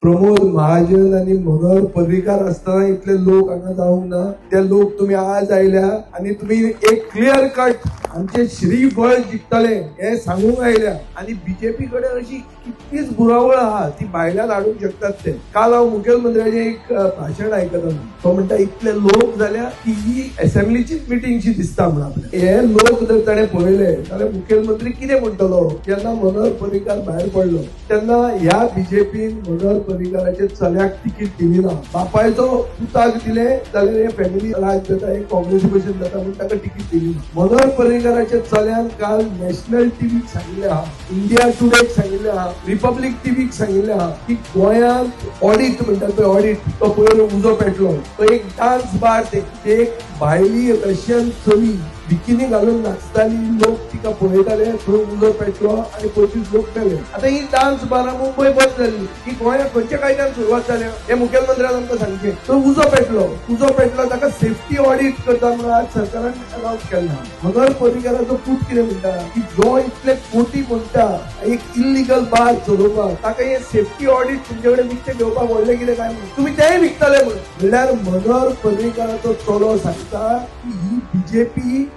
प्रमोद महाजन आणि मनोहर पर्रीकार असताना इथले लोक हांगा जावंक ना. ते लोक तुम्ही आज आयल्या आणि तुम्ही एक क्लिअर कट आमचे श्रीफळ जिंकतले हे सांगूंक आयल्या. आणि बीजेपी कडे अशी कितलीच बुरावळ आहा ती भायल्यान हाडूंक शकतात ते. काल हांव मुखेलमंत्र्याचें एक भाशण आयकतालो. तो म्हणटा इतले लोक जाल्या की ही असेंब्लीचीच मिटिंगशी दिसता म्हणून आपल्याक. हे लोक जर ताणें पळयले जाल्यार मुखेलमंत्री कितें म्हणटलो. जेन्ना मनोहर पर्रीकार भायर पडलो तेन्ना ह्या बीजेपीन मनोहर पर्रीकाराच्या चल्याक तिकीट दिली ना. बापायचो पुताक दिले जाल्यार हे फॅमिली राज जाता हे काँग्रेस भशेन जाता म्हणून ताका तिकीट दिली ना. मनोहर पर्रीकाराच्या चल्यान काल नॅशनल टीव्हीक सांगिल्ले आहा, इंडिया टुडेक सांगिल्ले आहा, रिपब्लिक टीव्हीक सांगिल्ले आहा की गोंयांत ऑडिट म्हणटात पळय ऑडिट तो पयर उजो पेटलो. तो एक डान्स बार ते एक भायली रशियन चली बिकिनी घालून नाचताली. लोक तिका पळयताले, थंय उजो पेटलो आणि 25 लोक मेले. आता ही डान्स बारां मुंबय बंद जाली की गोंयांत खंयच्या कायद्यान सुरवात जाल्या हे मुखेलमंत्र्यान आमकां सांगचें. तो उजो पेटलो ताका सेफ्टी ऑडिट करता म्हणून आज सरकारान अनाउन्स केला. मनोहर पर्रीकाराचो पूत कितें म्हणटा की जो इतले कोटी म्हणटा एक इल्लीगल बार चलोवपाक ताका हे सेफ्टी ऑडिट तुमचे कडेन विकतें घेवपाक व्हडलें कितें काय म्हणून तुम्ही तेय विकतले म्हणल्यार मनोहर पर्रीकाराचो चलो सांगता की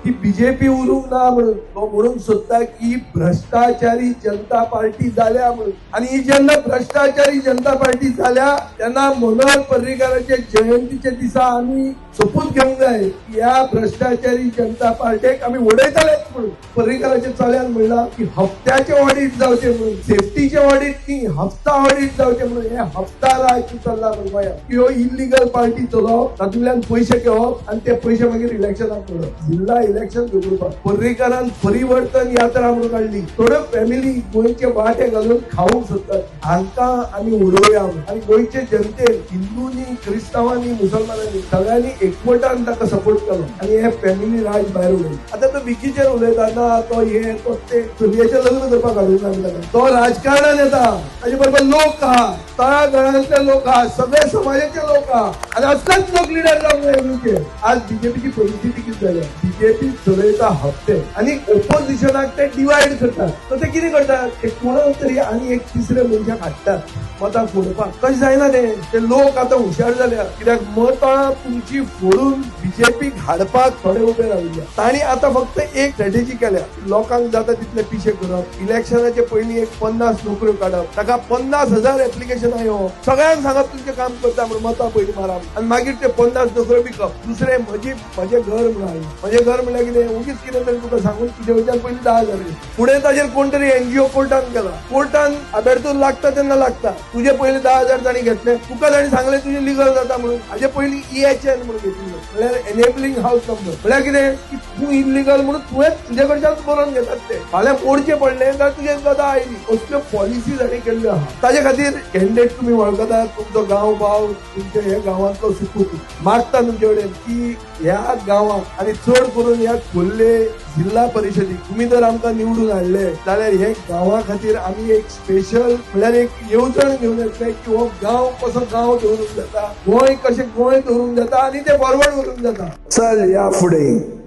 ही बीजेपी उरूंक ना म्हणून. तो म्हणूंक सोदता की भ्रष्टाचारी जनता पार्टी जाल्या म्हणून. आणि ही जेन्ना भ्रष्टाचारी जनता पार्टी जाल्या तेन्ना मनोहर पर्रीकाराच्या जयंतीच्या दिसा आम्ही सोपूत घेवंक जाय की ह्या भ्रष्टाचारी जनता पार्टीक आम्ही उडयतलेच म्हणून. पर्रीकाराच्या चल्यान म्हणला की हप्त्याचे ऑडिट जावचे म्हणून, सेफ्टीचे ऑडिट की हप्ता ऑडिट जावचे म्हणून. हे हप्ता राज चल्ला म्हणून ह्यो इल्लीगल पार्टी चलोवप, तातूंतल्यान पयशे घेवप आणि ते पयशे मागीर इलेक्शनाक पडप. जिल्हा इलेक्शन दवरपाक पर्रीकारान परिवर्तन यात्रा म्हणून काढली. थोड्यो फॅमिली गोंयचे वाटे घालून खावंक सोदतात. हांकां आमी उडोवया आणि गोंयचे जनतेन हिंदूंनी, क्रिस्तांवांनी, मुसलमानांनी सगळ्यांनी एकवटान ताका सपोर्ट केलो आणि हे फॅमिली राज भायर उडयलो. आता तो विकीचेर उलयतना तो हे तो ते चलयेचें लग्न करपाक हाडूंक ना ताका. तो राजकारणान येता, ताजे बरोबर लोक आहा, तळागाळांतले लोक आहा, सगळे समाजाचे लोक आहा आणि असलेच लोक लिडर जावंक जाय. आज बीजेपीची परिस्थिती कितें जाल्या. बीजेपी चलयता हप्ते आणि ओपोजिशनाक ते डिवायड करतात. तर ते कितें करतात ते कोणाक तरी आणि एक तिसरे मनशाक हाडटात मतां फोडपाक. कशें जायना ते लोक आतां हुशार जाल्या. कित्याक मतां तुमची फोडून बीजेपीक हाडपाक थोडे उबे राविल्ले. तांणी आतां फक्त एक स्ट्रॅटेजी केल्या, लोकांक जाता तितले पिशे करप, इलेक्शनाचे पयलीं एक 50 नोकऱ्यो काडप, ताका 50,000 एप्लिकेशनां येवप, सगळ्यांक सांगप तुमचें काम करता म्हणून मतां पयलीं मारप आणि मागीर ते 50 नोकऱ्यो विकप. दुसरे म्हजें घर म्हणून म्हजें घर म्हणल्यार कितें उगीच कितें तरी तुका सांगून तुजे वयल्यान पयलीं 10,000 फुडें ताजेर कोण तरी एनजीओ कोर्टान गेला. कोर्टान आबेडतोर लागता तेन्ना लागता. तुजे पयलीं 10,000 तांणी घेतले, तुका तांणी सांगलें तुजें लिगल जाता म्हणून. हाजे पयलीं EHN म्हणून घेतिल्लो म्हळ्यार एनेबलिंग हाऊस नंबर. म्हळ्यार कितें की तूं इल्लीगल म्हणून तुवें तुजे कडच्यान बरोवन घेतात ते. फाल्यां मोडचें पडलें जाल्यार तुजे गदा आयली. असल्यो पॉलिसी तांणी केल्ल्यो आहा. ताजे खातीर कॅन्डिडेट तुमी वळखतात, तुमचो गांव भाव, तुमच्या हे गांवांतलो सुपूत मागता तुमचे कडेन की ह्या गांवांत आणि चड करून ह्या खोर्ले जिल्हा परिषदेक तुम्ही जर आमकां निवडून हाडले जाल्यार हे गांवा खातीर आमी एक स्पेशल म्हळ्यार एक येवजण घेवन येतले की हो गांव कसो गांव दवरूंक जाता, गोंय कशें गोंय दवरूंक जाता आणि ते फॉरवर्ड करूंक जाता. चल या फुडें.